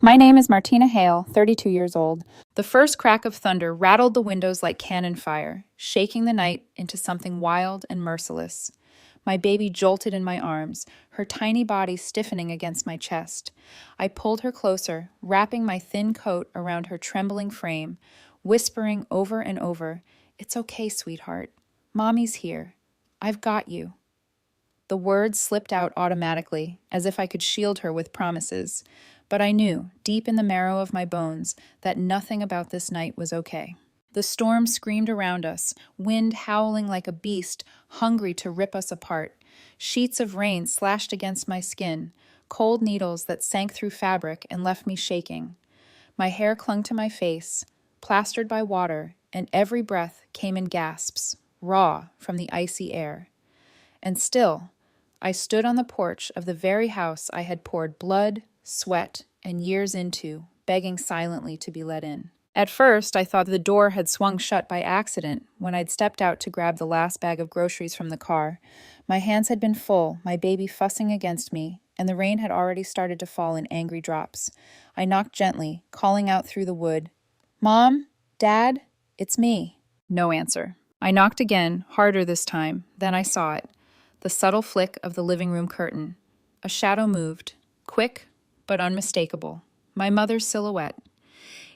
My name is Martina Hale, 32 years old. The first crack of thunder rattled the windows like cannon fire, shaking the night into something wild and merciless. My baby jolted in my arms, her tiny body stiffening against my chest. I pulled her closer, wrapping my thin coat around her trembling frame, whispering over and over, "It's okay, sweetheart. Mommy's here. I've got you." The words slipped out automatically, as if I could shield her with promises. But I knew, deep in the marrow of my bones, that nothing about this night was okay. The storm screamed around us, wind howling like a beast, hungry to rip us apart. Sheets of rain slashed against my skin, cold needles that sank through fabric and left me shaking. My hair clung to my face, plastered by water, and every breath came in gasps, raw from the icy air. And still, I stood on the porch of the very house I had poured blood, sweat, and years into, begging silently to be let in. At first, I thought the door had swung shut by accident when I'd stepped out to grab the last bag of groceries from the car. My hands had been full, my baby fussing against me, and the rain had already started to fall in angry drops. I knocked gently, calling out through the wood, "Mom? Dad? It's me." No answer. I knocked again, harder this time. Then I saw it. The subtle flick of the living room curtain. A shadow moved, quick but unmistakable. My mother's silhouette.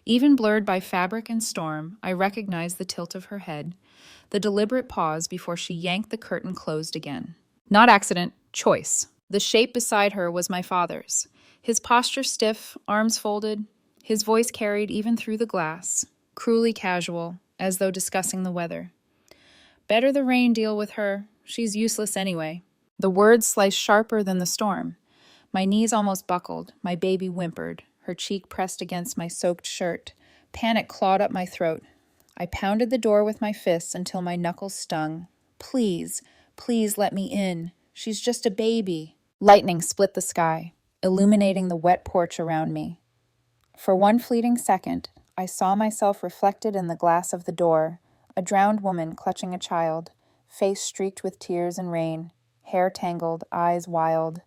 Even blurred by fabric and storm, I recognized the tilt of her head, the deliberate pause before she yanked the curtain closed again. Not accident, choice. The shape beside her was my father's. His posture stiff, arms folded, his voice carried even through the glass, cruelly casual, as though discussing the weather. "Better the rain deal with her. She's useless anyway." The words sliced sharper than the storm. My knees almost buckled, my baby whimpered, her cheek pressed against my soaked shirt. Panic clawed up my throat. I pounded the door with my fists until my knuckles stung. "Please, please let me in. She's just a baby." Lightning split the sky, illuminating the wet porch around me. For one fleeting second, I saw myself reflected in the glass of the door, a drowned woman clutching a child, face streaked with tears and rain, hair tangled, eyes wild.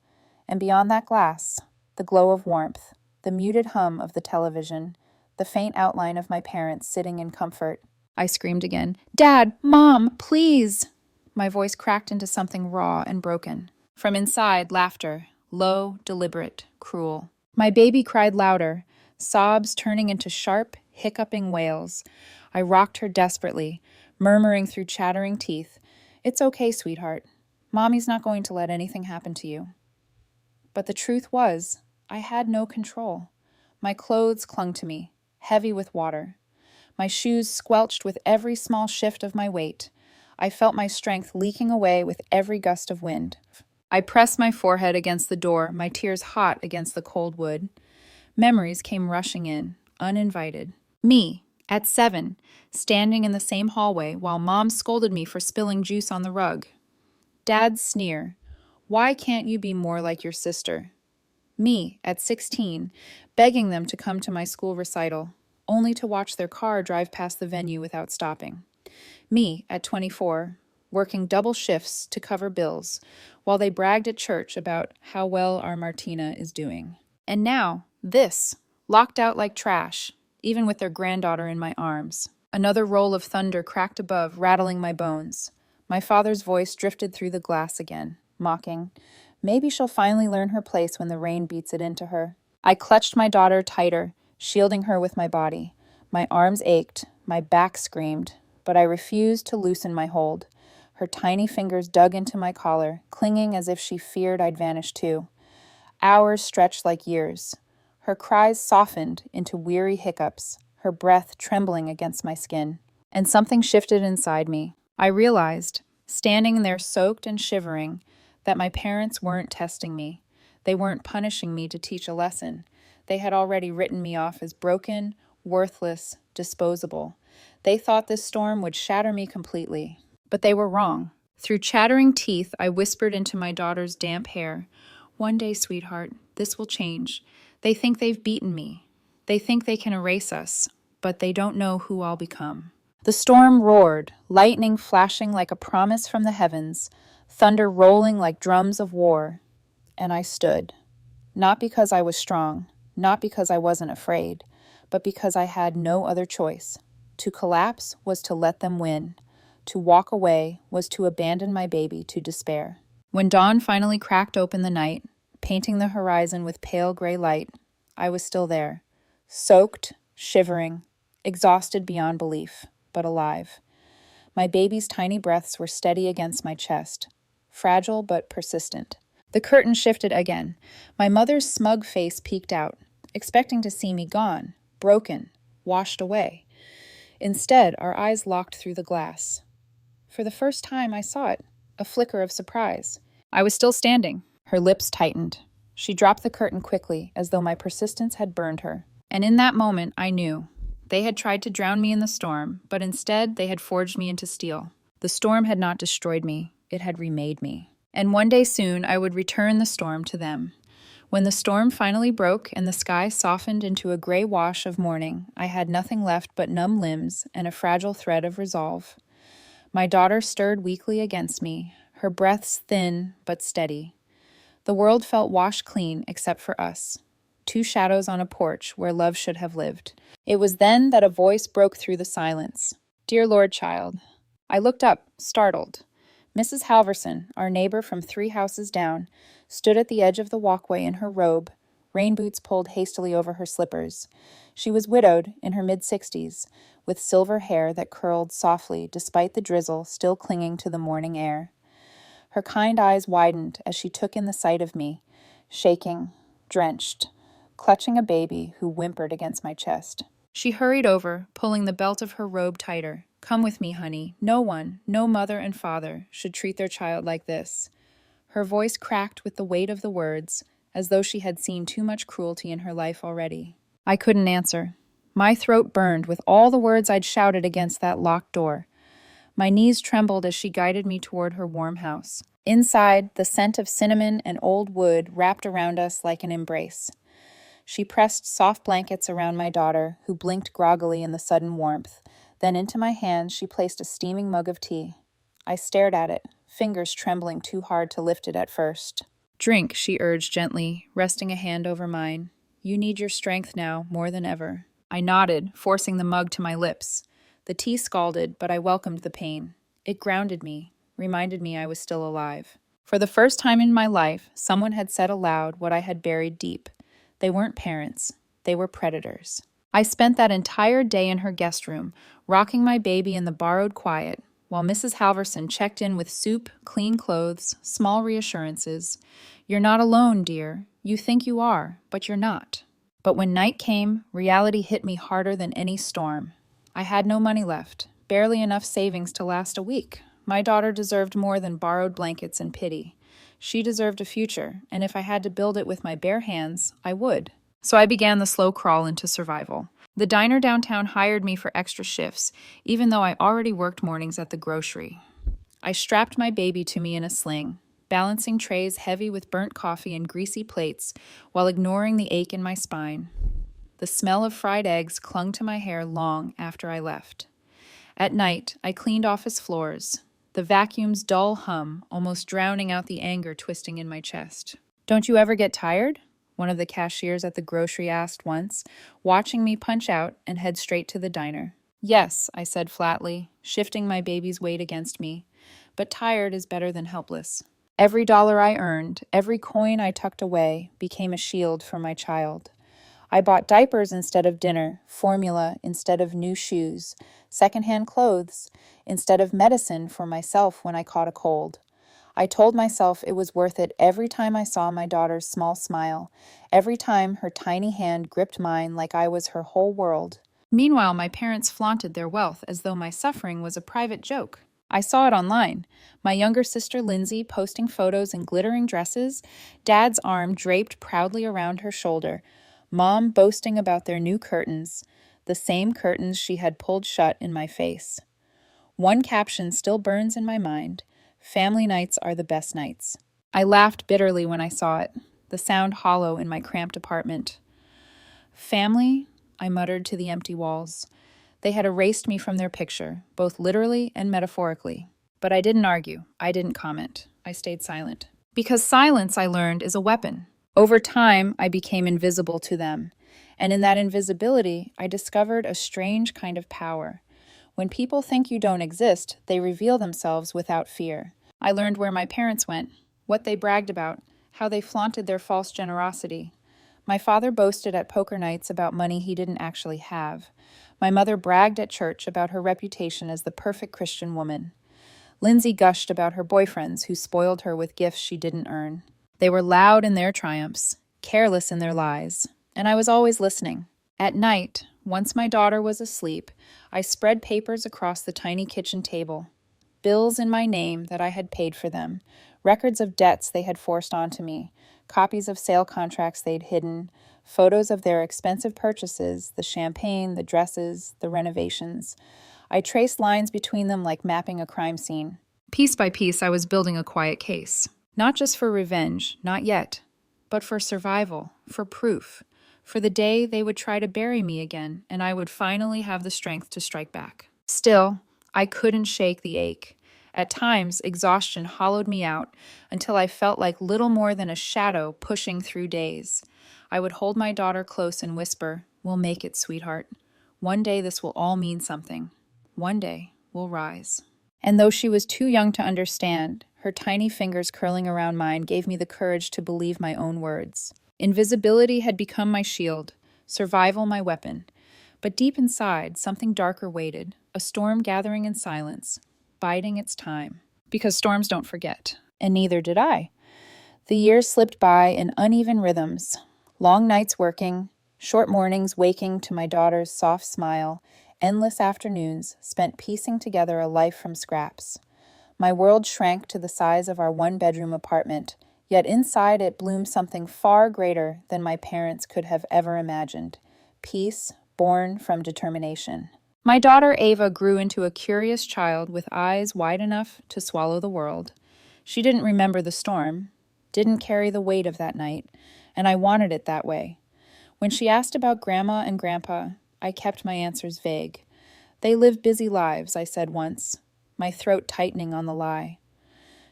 And beyond that glass, the glow of warmth, the muted hum of the television, the faint outline of my parents sitting in comfort. I screamed again, "Dad! Mom! Please!" My voice cracked into something raw and broken. From inside, laughter, low, deliberate, cruel. My baby cried louder, sobs turning into sharp, hiccuping wails. I rocked her desperately, murmuring through chattering teeth, "It's okay, sweetheart. Mommy's not going to let anything happen to you." But the truth was, I had no control. My clothes clung to me, heavy with water. My shoes squelched with every small shift of my weight. I felt my strength leaking away with every gust of wind. I pressed my forehead against the door, my tears hot against the cold wood. Memories came rushing in, uninvited. Me, at 7, standing in the same hallway while Mom scolded me for spilling juice on the rug. Dad's sneer, "Why can't you be more like your sister?" Me, at 16, begging them to come to my school recital, only to watch their car drive past the venue without stopping. Me, at 24, working double shifts to cover bills, while they bragged at church about how well our Martina is doing. And now, this, locked out like trash, even with their granddaughter in my arms. Another roll of thunder cracked above, rattling my bones. My father's voice drifted through the glass again, mocking, "Maybe she'll finally learn her place when the rain beats it into her." I clutched my daughter tighter, shielding her with my body. My arms ached, my back screamed, but I refused to loosen my hold. Her tiny fingers dug into my collar, clinging as if she feared I'd vanish too. Hours stretched like years. Her cries softened into weary hiccups, her breath trembling against my skin. And something shifted inside me. I realized, standing there soaked and shivering, that my parents weren't testing me. They weren't punishing me to teach a lesson. They had already written me off as broken, worthless, disposable. They thought this storm would shatter me completely. But they were wrong. Through chattering teeth, I whispered into my daughter's damp hair, "One day, sweetheart, this will change. They think they've beaten me. They think they can erase us, but they don't know who I'll become." The storm roared, lightning flashing like a promise from the heavens, thunder rolling like drums of war. And I stood, not because I was strong, not because I wasn't afraid, but because I had no other choice. To collapse was to let them win. To walk away was to abandon my baby to despair. When dawn finally cracked open the night, painting the horizon with pale gray light, I was still there, soaked, shivering, exhausted beyond belief, but alive. My baby's tiny breaths were steady against my chest, fragile but persistent. The curtain shifted again. My mother's smug face peeked out, expecting to see me gone, broken, washed away. Instead, our eyes locked through the glass. For the first time, I saw it, a flicker of surprise. I was still standing. Her lips tightened. She dropped the curtain quickly, as though my persistence had burned her. And in that moment, I knew. They had tried to drown me in the storm, but instead they had forged me into steel. The storm had not destroyed me. It had remade me. And one day soon, I would return the storm to them. When the storm finally broke and the sky softened into a gray wash of morning, I had nothing left but numb limbs and a fragile thread of resolve. My daughter stirred weakly against me, her breaths thin but steady. The world felt washed clean except for us, two shadows on a porch where love should have lived. It was then that a voice broke through the silence. "Dear Lord, child." I looked up, startled. Mrs. Halverson, our neighbor from 3 houses down, stood at the edge of the walkway in her robe, rain boots pulled hastily over her slippers. She was widowed, in her mid-60s, with silver hair that curled softly despite the drizzle still clinging to the morning air. Her kind eyes widened as she took in the sight of me, shaking, drenched, clutching a baby who whimpered against my chest. She hurried over, pulling the belt of her robe tighter. "Come with me, honey. No one, no mother and father, should treat their child like this." Her voice cracked with the weight of the words, as though she had seen too much cruelty in her life already. I couldn't answer. My throat burned with all the words I'd shouted against that locked door. My knees trembled as she guided me toward her warm house. Inside, the scent of cinnamon and old wood wrapped around us like an embrace. She pressed soft blankets around my daughter, who blinked groggily in the sudden warmth. Then into my hands she placed a steaming mug of tea. I stared at it, fingers trembling too hard to lift it at first. "Drink," she urged gently, resting a hand over mine. "You need your strength now, more than ever." I nodded, forcing the mug to my lips. The tea scalded, but I welcomed the pain. It grounded me, reminded me I was still alive. For the first time in my life, someone had said aloud what I had buried deep. They weren't parents. They were predators. I spent that entire day in her guest room, rocking my baby in the borrowed quiet, while Mrs. Halverson checked in with soup, clean clothes, small reassurances. "You're not alone, dear. You think you are, but you're not." But when night came, reality hit me harder than any storm. I had no money left, barely enough savings to last a week. My daughter deserved more than borrowed blankets and pity. She deserved a future, and if I had to build it with my bare hands, I would. So I began the slow crawl into survival. The diner downtown hired me for extra shifts, even though I already worked mornings at the grocery. I strapped my baby to me in a sling, balancing trays heavy with burnt coffee and greasy plates while ignoring the ache in my spine. The smell of fried eggs clung to my hair long after I left. At night, I cleaned office floors, the vacuum's dull hum almost drowning out the anger twisting in my chest. "Don't you ever get tired?" one of the cashiers at the grocery asked once, watching me punch out and head straight to the diner. "Yes," I said flatly, shifting my baby's weight against me, but tired is better than helpless. Every dollar I earned, every coin I tucked away, became a shield for my child. I bought diapers instead of dinner, formula instead of new shoes, secondhand clothes instead of medicine for myself when I caught a cold. I told myself it was worth it every time I saw my daughter's small smile, every time her tiny hand gripped mine like I was her whole world. Meanwhile, my parents flaunted their wealth as though my suffering was a private joke. I saw it online. My younger sister Lindsay posting photos in glittering dresses, Dad's arm draped proudly around her shoulder, Mom boasting about their new curtains, the same curtains she had pulled shut in my face. One caption still burns in my mind: "Family nights are the best nights." I laughed bitterly when I saw it, the sound hollow in my cramped apartment. "Family?" I muttered to the empty walls. They had erased me from their picture, both literally and metaphorically. But I didn't argue. I didn't comment. I stayed silent. Because silence, I learned, is a weapon. Over time, I became invisible to them, and in that invisibility, I discovered a strange kind of power. When people think you don't exist, they reveal themselves without fear. I learned where my parents went, what they bragged about, how they flaunted their false generosity. My father boasted at poker nights about money he didn't actually have. My mother bragged at church about her reputation as the perfect Christian woman. Lindsay gushed about her boyfriends who spoiled her with gifts she didn't earn. They were loud in their triumphs, careless in their lies, and I was always listening. At night, once my daughter was asleep, I spread papers across the tiny kitchen table. Bills in my name that I had paid for them, records of debts they had forced onto me, copies of sale contracts they'd hidden, photos of their expensive purchases, the champagne, the dresses, the renovations. I traced lines between them like mapping a crime scene. Piece by piece, I was building a quiet case. Not just for revenge, not yet, but for survival, for proof, for the day they would try to bury me again and I would finally have the strength to strike back. Still, I couldn't shake the ache. At times, exhaustion hollowed me out until I felt like little more than a shadow pushing through days. I would hold my daughter close and whisper, "We'll make it, sweetheart. One day this will all mean something. One day we'll rise." And though she was too young to understand, her tiny fingers curling around mine gave me the courage to believe my own words. Invisibility had become my shield, survival my weapon. But deep inside, something darker waited, a storm gathering in silence, biding its time. Because storms don't forget, and neither did I. The years slipped by in uneven rhythms, long nights working, short mornings waking to my daughter's soft smile, endless afternoons spent piecing together a life from scraps. My world shrank to the size of our one-bedroom apartment, yet inside it bloomed something far greater than my parents could have ever imagined. Peace born from determination. My daughter Ava grew into a curious child with eyes wide enough to swallow the world. She didn't remember the storm, didn't carry the weight of that night, and I wanted it that way. When she asked about Grandma and Grandpa, I kept my answers vague. They live busy lives, I said once, my throat tightening on the lie.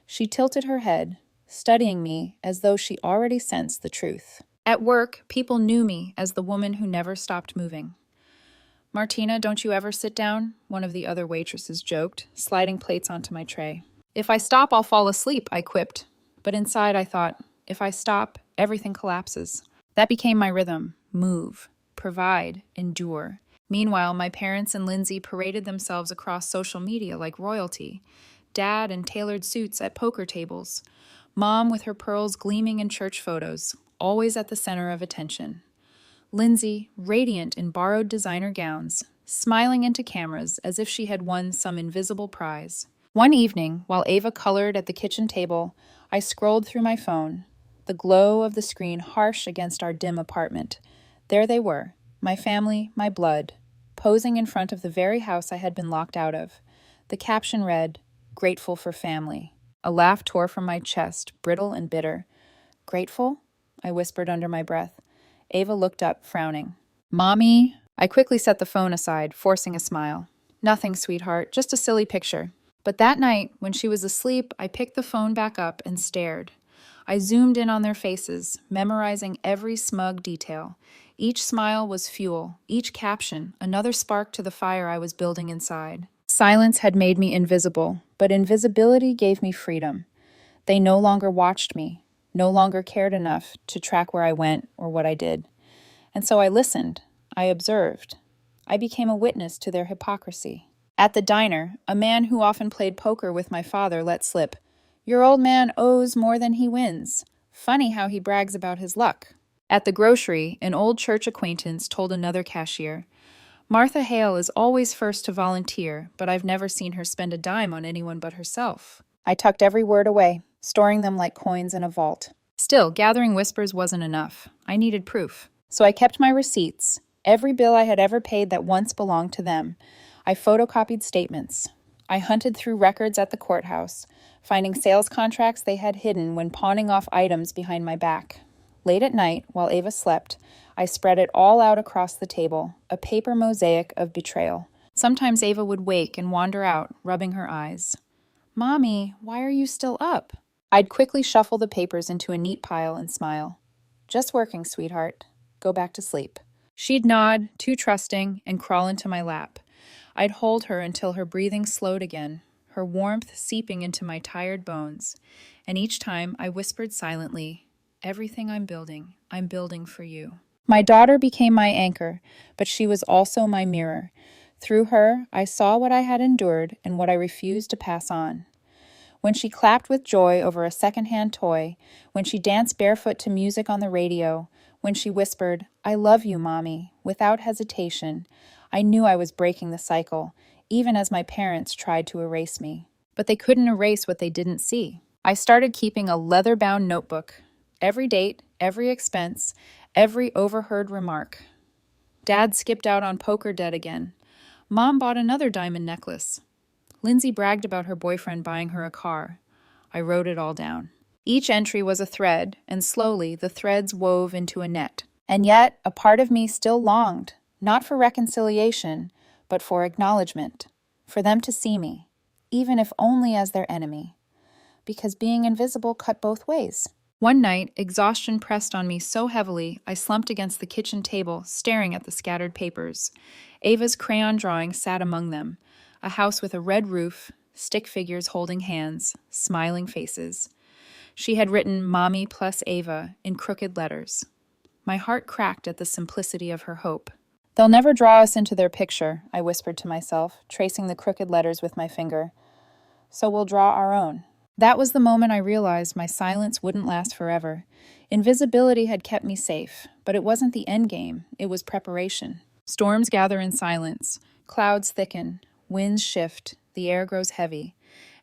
She tilted her head, studying me as though she already sensed the truth. At work, people knew me as the woman who never stopped moving. "Martina, don't you ever sit down?" one of the other waitresses joked, sliding plates onto my tray. "If I stop, I'll fall asleep," I quipped. But inside I thought, if I stop, everything collapses. That became my rhythm. Move, provide, endure. Meanwhile, my parents and Lindsay paraded themselves across social media like royalty. Dad in tailored suits at poker tables. Mom with her pearls gleaming in church photos, always at the center of attention. Lindsay, radiant in borrowed designer gowns, smiling into cameras as if she had won some invisible prize. One evening, while Ava colored at the kitchen table, I scrolled through my phone, the glow of the screen harsh against our dim apartment. There they were, my family, my blood, posing in front of the very house I had been locked out of. The caption read, "Grateful for family." A laugh tore from my chest, brittle and bitter. "Grateful?" I whispered under my breath. Ava looked up, frowning. "Mommy?" I quickly set the phone aside, forcing a smile. "Nothing, sweetheart, just a silly picture." But that night, when she was asleep, I picked the phone back up and stared. I zoomed in on their faces, memorizing every smug detail. Each smile was fuel, each caption, another spark to the fire I was building inside. Silence had made me invisible, but invisibility gave me freedom. They no longer watched me, no longer cared enough to track where I went or what I did. And so I listened, I observed. I became a witness to their hypocrisy. At the diner, a man who often played poker with my father let slip, "Your old man owes more than he wins. Funny how he brags about his luck." At the grocery, an old church acquaintance told another cashier, "Martha Hale is always first to volunteer, but I've never seen her spend a dime on anyone but herself." I tucked every word away, storing them like coins in a vault. Still, gathering whispers wasn't enough. I needed proof. So I kept my receipts, every bill I had ever paid that once belonged to them. I photocopied statements. I hunted through records at the courthouse, finding sales contracts they had hidden when pawning off items behind my back. Late at night, while Ava slept, I spread it all out across the table, a paper mosaic of betrayal. Sometimes Ava would wake and wander out, rubbing her eyes. "Mommy, why are you still up?" I'd quickly shuffle the papers into a neat pile and smile. Just working, sweetheart. Go back to sleep. She'd nod, too trusting, and crawl into my lap. I'd hold her until her breathing slowed again, her warmth seeping into my tired bones. And each time I whispered silently, "Everything I'm building for you." My daughter became my anchor, but she was also my mirror. Through her, I saw what I had endured and what I refused to pass on. When she clapped with joy over a secondhand toy, when she danced barefoot to music on the radio, when she whispered, "I love you, Mommy," without hesitation, I knew I was breaking the cycle, even as my parents tried to erase me. But they couldn't erase what they didn't see. I started keeping a leather-bound notebook. Every date, every expense, every overheard remark. Dad skipped out on poker debt again. Mom bought another diamond necklace. Lindsay bragged about her boyfriend buying her a car. I wrote it all down. Each entry was a thread, and slowly the threads wove into a net. And yet, a part of me still longed, not for reconciliation, but for acknowledgement, for them to see me, even if only as their enemy. Because being invisible cut both ways. One night, exhaustion pressed on me so heavily, I slumped against the kitchen table, staring at the scattered papers. Ava's crayon drawing sat among them. A house with a red roof, stick figures holding hands, smiling faces. She had written "Mommy plus Ava" in crooked letters. My heart cracked at the simplicity of her hope. "They'll never draw us into their picture," I whispered to myself, tracing the crooked letters with my finger. "So we'll draw our own." That was the moment I realized my silence wouldn't last forever. Invisibility had kept me safe, but it wasn't the end game, it was preparation. Storms gather in silence, clouds thicken, winds shift, the air grows heavy.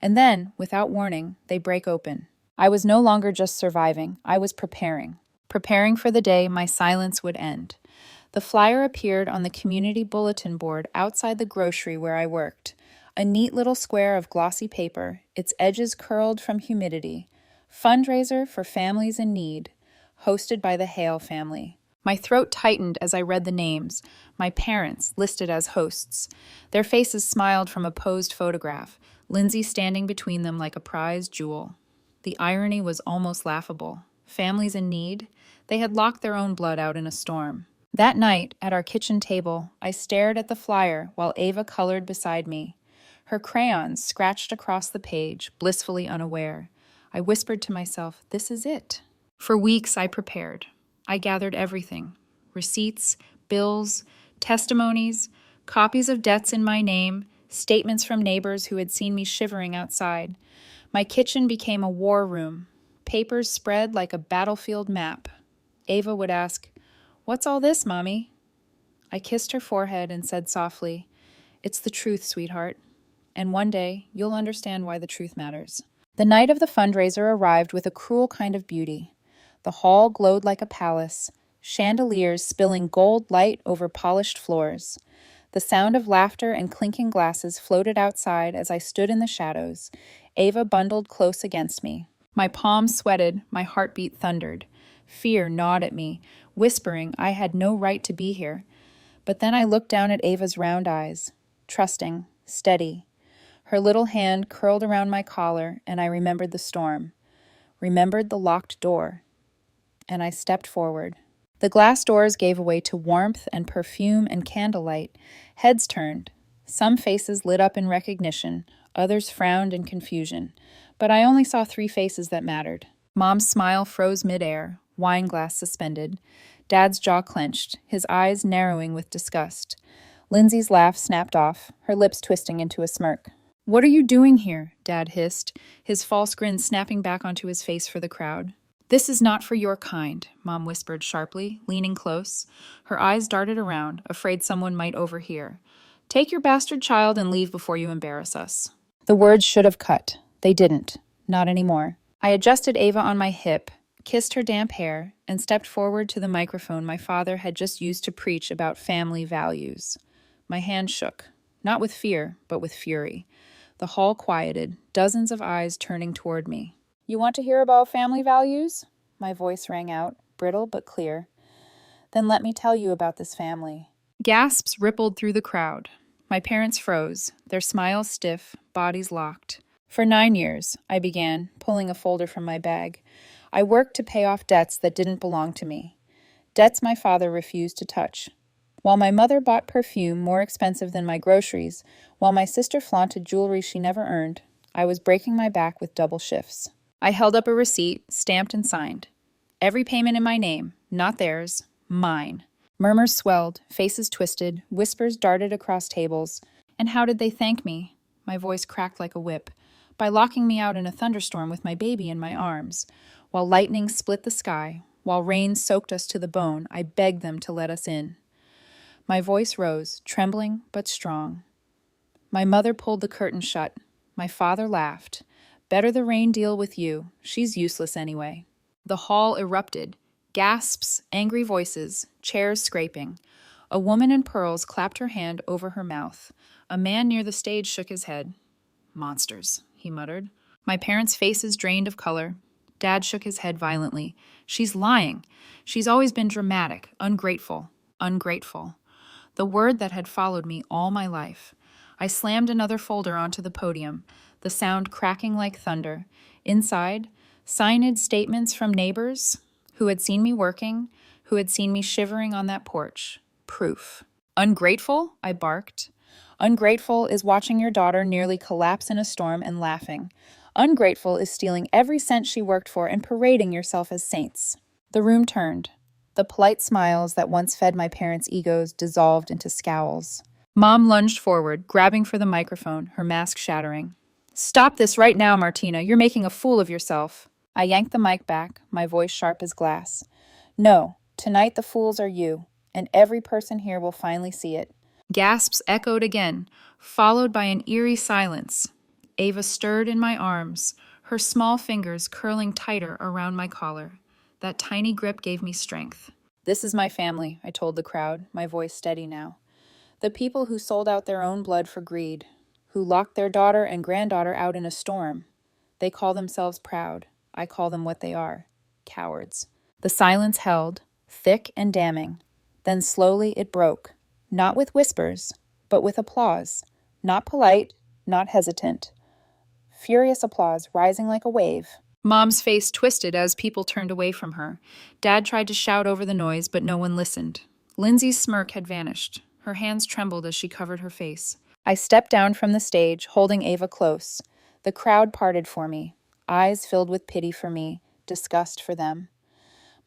And then, without warning, they break open. I was no longer just surviving, I was preparing for the day my silence would end. The flyer appeared on the community bulletin board outside the grocery where I worked. A neat little square of glossy paper, its edges curled from humidity. Fundraiser for families in need, hosted by the Hale family. My throat tightened as I read the names, my parents listed as hosts. Their faces smiled from a posed photograph, Lindsay standing between them like a prized jewel. The irony was almost laughable. Families in need? They had locked their own blood out in a storm. That night, at our kitchen table, I stared at the flyer while Ava colored beside me. Her crayons scratched across the page, blissfully unaware. I whispered to myself, "This is it." For weeks I prepared. I gathered everything: receipts, bills, testimonies, copies of debts in my name, statements from neighbors who had seen me shivering outside. My kitchen became a war room. Papers spread like a battlefield map. Ava would ask, "What's all this, Mommy?" I kissed her forehead and said softly, "It's the truth, sweetheart. And one day, you'll understand why the truth matters." The night of the fundraiser arrived with a cruel kind of beauty. The hall glowed like a palace, chandeliers spilling gold light over polished floors. The sound of laughter and clinking glasses floated outside as I stood in the shadows, Ava bundled close against me. My palms sweated, my heartbeat thundered. Fear gnawed at me, whispering I had no right to be here. But then I looked down at Ava's round eyes, trusting, steady. Her little hand curled around my collar, and I remembered the storm, remembered the locked door. And I stepped forward. The glass doors gave way to warmth and perfume and candlelight. Heads turned. Some faces lit up in recognition, others frowned in confusion. But I only saw 3 faces that mattered. Mom's smile froze midair, wine glass suspended. Dad's jaw clenched, his eyes narrowing with disgust. Lindsay's laugh snapped off, her lips twisting into a smirk. "What are you doing here?" Dad hissed, his false grin snapping back onto his face for the crowd. "This is not for your kind," Mom whispered sharply, leaning close. Her eyes darted around, afraid someone might overhear. "Take your bastard child and leave before you embarrass us." The words should have cut. They didn't. Not anymore. I adjusted Ava on my hip, kissed her damp hair, and stepped forward to the microphone my father had just used to preach about family values. My hand shook, not with fear, but with fury. The hall quieted, dozens of eyes turning toward me. "You want to hear about family values?" My voice rang out, brittle but clear. "Then let me tell you about this family." Gasps rippled through the crowd. My parents froze, their smiles stiff, bodies locked. "For 9 years," I began, pulling a folder from my bag, I worked to pay off debts that didn't belong to me, debts my father refused to touch. While my mother bought perfume more expensive than my groceries, while my sister flaunted jewelry she never earned, I was breaking my back with double shifts. I held up a receipt, stamped and signed. Every payment in my name, not theirs, mine. Murmurs swelled, faces twisted, whispers darted across tables. And how did they thank me? My voice cracked like a whip. By locking me out in a thunderstorm with my baby in my arms. While lightning split the sky, while rain soaked us to the bone, I begged them to let us in. My voice rose, trembling but strong. My mother pulled the curtain shut. My father laughed. Better the rain deal with you. She's useless anyway. The hall erupted. Gasps, angry voices, chairs scraping. A woman in pearls clapped her hand over her mouth. A man near the stage shook his head. Monsters, he muttered. My parents' faces drained of color. Dad shook his head violently. She's lying. She's always been dramatic, ungrateful, ungrateful. The word that had followed me all my life. I slammed another folder onto the podium, the sound cracking like thunder. Inside, signed statements from neighbors who had seen me working, who had seen me shivering on that porch. Proof. Ungrateful? I barked. Ungrateful is watching your daughter nearly collapse in a storm and laughing. Ungrateful is stealing every cent she worked for and parading yourself as saints. The room turned. The polite smiles that once fed my parents' egos dissolved into scowls. Mom lunged forward, grabbing for the microphone, her mask shattering. Stop this right now, Martina. You're making a fool of yourself. I yanked the mic back, my voice sharp as glass. No, tonight the fools are you, and every person here will finally see it. Gasps echoed again, followed by an eerie silence. Ava stirred in my arms, her small fingers curling tighter around my collar. That tiny grip gave me strength. This is my family, I told the crowd, my voice steady now. The people who sold out their own blood for greed, who locked their daughter and granddaughter out in a storm. They call themselves proud. I call them what they are, cowards. The silence held, thick and damning. Then slowly it broke, not with whispers, but with applause. Not polite, not hesitant. Furious applause rising like a wave. Mom's face twisted as people turned away from her. Dad tried to shout over the noise, but no one listened. Lindsay's smirk had vanished. Her hands trembled as she covered her face. I stepped down from the stage, holding Ava close. The crowd parted for me, eyes filled with pity for me, disgust for them.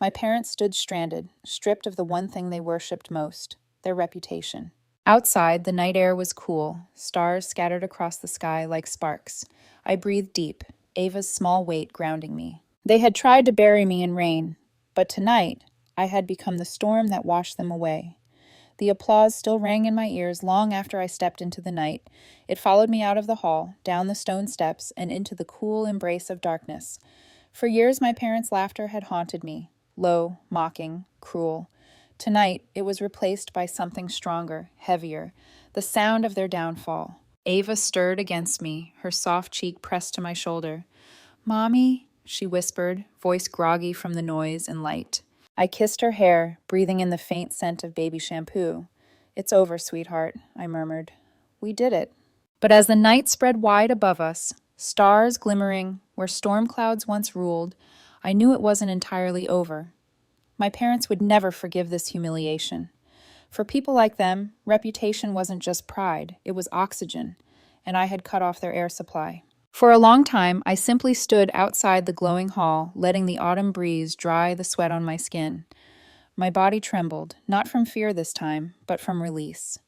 My parents stood stranded, stripped of the one thing they worshipped most, their reputation. Outside, the night air was cool, stars scattered across the sky like sparks. I breathed deep, Ava's small weight grounding me. They had tried to bury me in rain, but tonight I had become the storm that washed them away. The applause still rang in my ears long after I stepped into the night. It followed me out of the hall, down the stone steps, and into the cool embrace of darkness. For years my parents' laughter had haunted me, low, mocking, cruel. Tonight it was replaced by something stronger, heavier, the sound of their downfall. Ava stirred against me, her soft cheek pressed to my shoulder. "Mommy," she whispered, voice groggy from the noise and light. I kissed her hair, breathing in the faint scent of baby shampoo. "It's over, sweetheart," I murmured. "We did it." But as the night spread wide above us, stars glimmering where storm clouds once ruled, I knew it wasn't entirely over. My parents would never forgive this humiliation. For people like them, reputation wasn't just pride, it was oxygen, and I had cut off their air supply. For a long time, I simply stood outside the glowing hall, letting the autumn breeze dry the sweat on my skin. My body trembled, not from fear this time, but from release.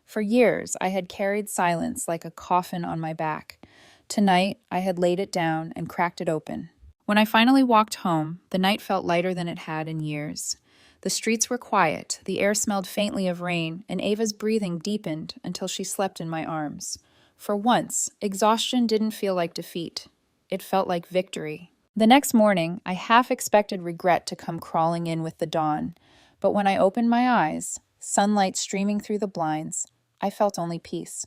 For years, I had carried silence like a coffin on my back. Tonight, I had laid it down and cracked it open. When I finally walked home, the night felt lighter than it had in years. The streets were quiet, the air smelled faintly of rain, and Ava's breathing deepened until she slept in my arms. For once, exhaustion didn't feel like defeat. It felt like victory. The next morning, I half expected regret to come crawling in with the dawn, but when I opened my eyes, sunlight streaming through the blinds, I felt only peace.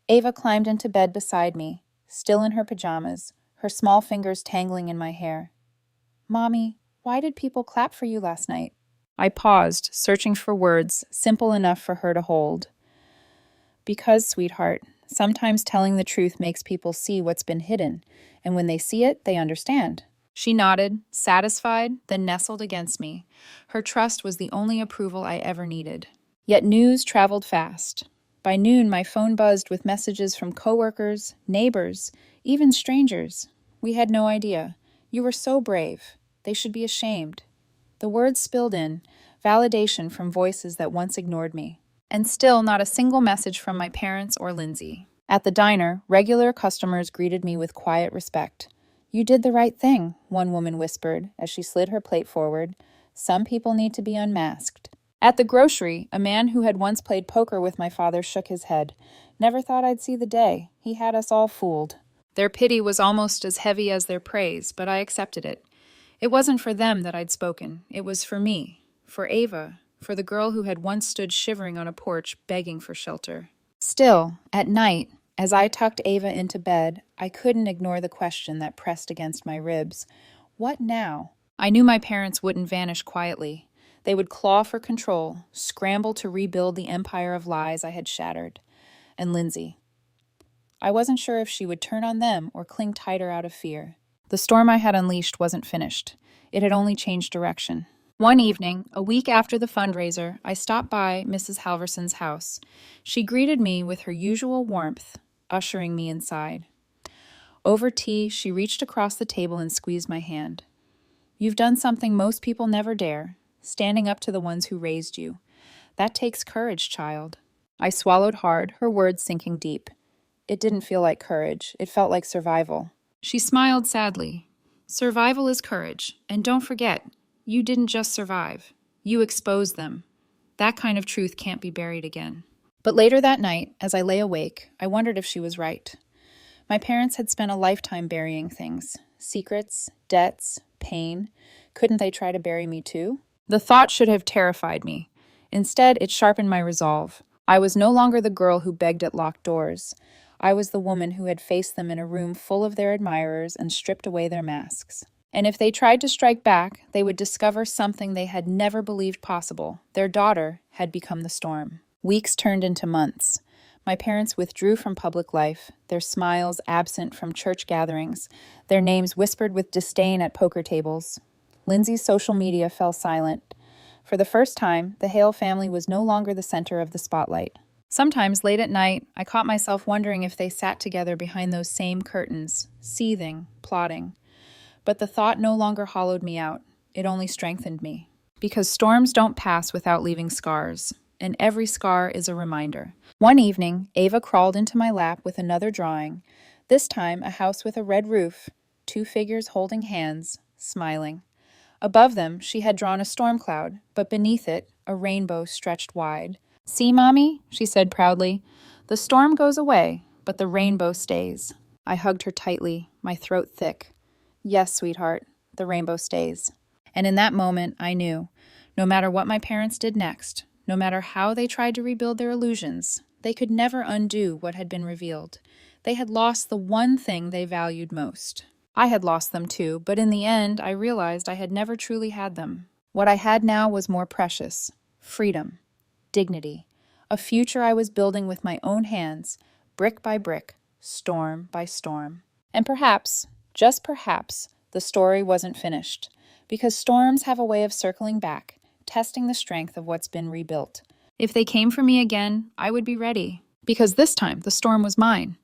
Ava climbed into bed beside me, still in her pajamas, her small fingers tangling in my hair. "Mommy, why did people clap for you last night?" I paused, searching for words simple enough for her to hold. "Because, sweetheart, sometimes telling the truth makes people see what's been hidden, and when they see it, they understand. She nodded, satisfied, then nestled against me. Her trust was the only approval I ever needed. Yet news traveled fast. By noon, my phone buzzed with messages from coworkers, neighbors, even strangers. We had no idea. You were so brave. They should be ashamed. The words spilled in, validation from voices that once ignored me. And still not a single message from my parents or Lindsay. At the diner, regular customers greeted me with quiet respect. "You did the right thing," one woman whispered as she slid her plate forward. "Some people need to be unmasked." At the grocery, a man who had once played poker with my father shook his head. "Never thought I'd see the day. He had us all fooled." Their pity was almost as heavy as their praise, but I accepted it. It wasn't for them that I'd spoken. It was for me, for Ava, for the girl who had once stood shivering on a porch begging for shelter. Still, at night, as I tucked Ava into bed, I couldn't ignore the question that pressed against my ribs. What now? I knew my parents wouldn't vanish quietly. They would claw for control, scramble to rebuild the empire of lies I had shattered. And Lindsay. I wasn't sure if she would turn on them or cling tighter out of fear. The storm I had unleashed wasn't finished. It had only changed direction. One evening, a week after the fundraiser, I stopped by Mrs. Halverson's house. She greeted me with her usual warmth, ushering me inside. Over tea, she reached across the table and squeezed my hand. "You've done something most people never dare, standing up to the ones who raised you. That takes courage, child." I swallowed hard, her words sinking deep. It didn't feel like courage. It felt like survival. She smiled sadly. "Survival is courage. And don't forget, you didn't just survive. You exposed them. That kind of truth can't be buried again." But later that night, as I lay awake, I wondered if she was right. My parents had spent a lifetime burying things. Secrets, debts, pain. Couldn't they try to bury me too? The thought should have terrified me. Instead, it sharpened my resolve. I was no longer the girl who begged at locked doors. I was the woman who had faced them in a room full of their admirers and stripped away their masks. And if they tried to strike back, they would discover something they had never believed possible. Their daughter had become the storm. Weeks turned into months. My parents withdrew from public life, their smiles absent from church gatherings, their names whispered with disdain at poker tables. Lindsay's social media fell silent. For the first time, the Hale family was no longer the center of the spotlight. Sometimes, late at night, I caught myself wondering if they sat together behind those same curtains, seething, plotting. But the thought no longer hollowed me out. It only strengthened me. Because storms don't pass without leaving scars, and every scar is a reminder. One evening, Ava crawled into my lap with another drawing, this time a house with a red roof, 2 figures holding hands, smiling. Above them, she had drawn a storm cloud, but beneath it, a rainbow stretched wide. "See, Mommy," she said proudly, "the storm goes away, but the rainbow stays." I hugged her tightly, my throat thick. "Yes, sweetheart, the rainbow stays." And in that moment, I knew, no matter what my parents did next, no matter how they tried to rebuild their illusions, they could never undo what had been revealed. They had lost the one thing they valued most. I had lost them too, but in the end, I realized I had never truly had them. What I had now was more precious: freedom, dignity, a future I was building with my own hands, brick by brick, storm by storm. And perhaps, just perhaps, the story wasn't finished, because storms have a way of circling back, testing the strength of what's been rebuilt. If they came for me again, I would be ready, because this time the storm was mine.